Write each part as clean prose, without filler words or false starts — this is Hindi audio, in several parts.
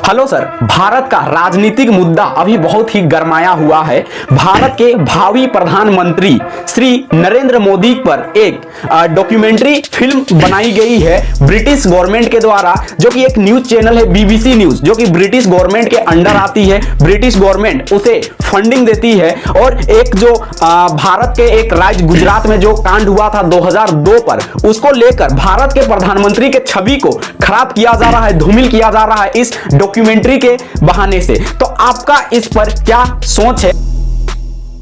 हेलो सर, भारत का राजनीतिक मुद्दा अभी बहुत ही गरमाया हुआ है। भारत के भावी प्रधानमंत्री श्री नरेंद्र मोदी पर एक डॉक्यूमेंट्री फिल्म बनाई गई है ब्रिटिश गवर्नमेंट के द्वारा, जो कि एक न्यूज चैनल है बीबीसी न्यूज, जो कि ब्रिटिश गवर्नमेंट के अंडर आती है। ब्रिटिश गवर्नमेंट उसे फंडिंग देती है और एक जो भारत के एक राज्य गुजरात में जो कांड हुआ था 2002 पर, उसको लेकर भारत के प्रधानमंत्री के छवि को खराब किया जा रहा है, धूमिल किया जा रहा है इस डॉक्यूमेंट्री के बहाने से। तो आपका इस पर क्या सोच है?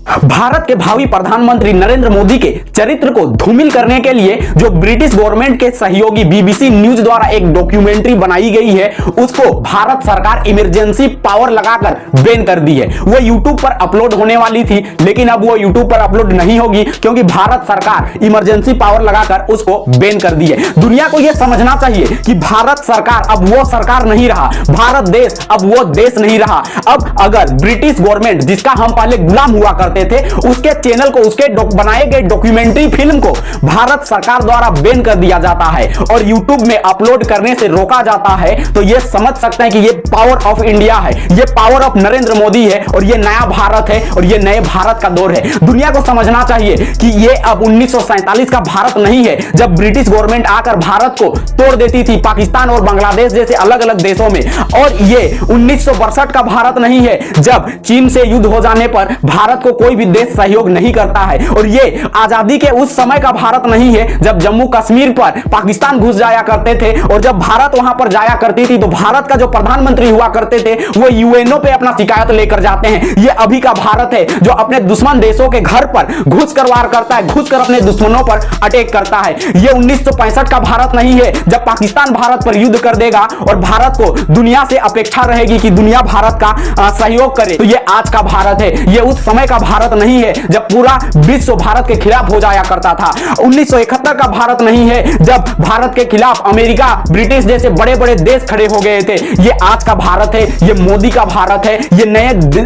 भारत के भावी प्रधानमंत्री नरेंद्र मोदी के चरित्र को धूमिल करने के लिए जो ब्रिटिश गवर्नमेंट के सहयोगी बीबीसी न्यूज द्वारा एक डॉक्यूमेंट्री बनाई गई है, उसको भारत सरकार इमरजेंसी पावर लगाकर बैन कर दी है। वो यूट्यूब पर अपलोड होने वाली थी, लेकिन अब वो यूट्यूब पर अपलोड नहीं होगी क्योंकि भारत सरकार इमरजेंसी पावर लगाकर उसको बैन कर दी है। दुनिया को यह समझना चाहिए कि भारत सरकार अब वो सरकार नहीं रहा, भारत देश अब वो देश नहीं रहा। अब अगर ब्रिटिश गवर्नमेंट, जिसका हम पहले गुलाम हुआ करते थे, उसके चैनल को, उसके बनाए गए डॉक्यूमेंट्री फिल्म को भारत सरकार द्वारा बैन कर दिया जाता है और यूट्यूब में अपलोड करने से रोका जाता है, तो ये समझ सकते हैं कि ये पावर ऑफ इंडिया है, ये पावर ऑफ नरेंद्र मोदी है और ये नया भारत है और ये नए भारत का दौर है। दुनिया को समझना चाहिए कि ये अब 1947 का भारत नहीं है, जब ब्रिटिश गवर्नमेंट आकर भारत को तोड़ देती थी पाकिस्तान और बांग्लादेश जैसे अलग अलग देशों में, और ये 1962 का भारत नहीं है, जब चीन से युद्ध हो जाने पर भारत को कोई भी देश सहयोग नहीं करता है, और ये आजादी के उस समय का भारत नहीं है जब जम्मू कश्मीर पर पाकिस्तान घुस जाया करते थे, और जब भारत वहां पर जाया करती थी तो भारत का जो प्रधानमंत्री हुआ करते थे वो यूएनओ पे अपना शिकायत लेकर जाते हैं। ये अभी का भारत है जो अपने दुश्मन देशों के घर पर घुसकर वार करता है, घुसकर अपने दुश्मनों पर अटैक करता है। ये 1965 का भारत नहीं है जब पाकिस्तान भारत पर युद्ध कर देगा और भारत को दुनिया से अपेक्षा रहेगी कि दुनिया भारत का सहयोग करे। तो ये आज का भारत है, ये उस समय का भारत नहीं है जब पूरा विश्व भारत के खिलाफ हो जाया करता था। 1971 का भारत नहीं है जब भारत के खिलाफ अमेरिका, ब्रिटिश जैसे बड़े बड़े देश खड़े हो गए थे। ये आज का भारत है, ये मोदी का भारत है, ये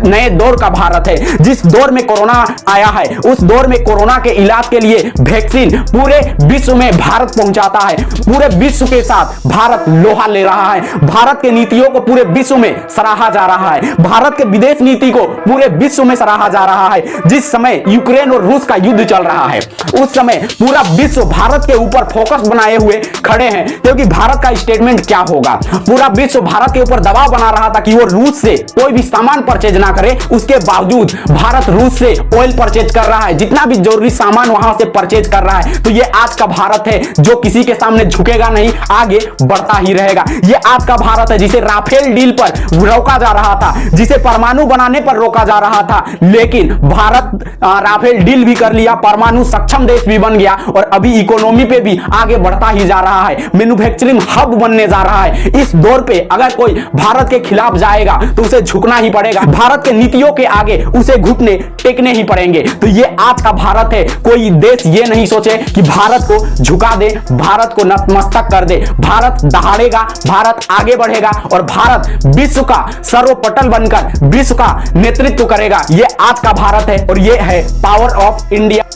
नए दौर का भारत है। जिस दौर में कोरोना आया है, उस दौर में कोरोना के इलाज के लिए वैक्सीन पूरे विश्व में भारत पहुंचाता है। पूरे विश्व के साथ भारत लोहा ले रहा है। भारत के नीतियों को पूरे विश्व में सराहा जा रहा है। भारत के विदेश नीति को पूरे विश्व में सराहा जा रहा है। जिस समय यूक्रेन और रूस का युद्ध चल रहा है, उस समय पूरा विश्व भारत के ऊपर फोकस बनाए हुए खड़े हैं, क्योंकि भारत का स्टेटमेंट क्या होगा। पूरा विश्व भारत के ऊपर दबाव बना रहा था कि वो रूस से कोई भी सामान परचेज ना करे, उसके बावजूद भारत रूस से ऑयल परचेज कर रहा है, जितना भी जरूरी सामान वहां से परचेज कर रहा है। तो ये आज का भारत है जो किसी के सामने झुकेगा नहीं, आगे बढ़ता ही रहेगा। ये आज का भारत है जिसे राफेल डील पर रोका जा रहा था, जिसे परमाणु बनाने पर रोका जा रहा था, लेकिन भारत राफेल डील भी कर लिया, परमाणु सक्षम देश भी बन गया और अभी इकोनॉमी पे भी आगे बढ़ता ही जा रहा है, मैन्युफैक्चरिंग हब बनने जा रहा है। इस दौर पे अगर कोई भारत के खिलाफ जाएगा तो उसे झुकना ही पड़ेगा। भारत के नीतियों के आगे उसे घुटने टेकने ही पड़ेंगे। तो ये आज का भारत है। कोई देश ये नहीं सोचे कि भारत को झुका दे, भारत को नतमस्तक कर दे। भारत दहाड़ेगा, भारत आगे बढ़ेगा और भारत विश्व का सर्वपटल बनकर विश्व का नेतृत्व करेगा। ये आज का भारत है और ये है पावर ऑफ इंडिया।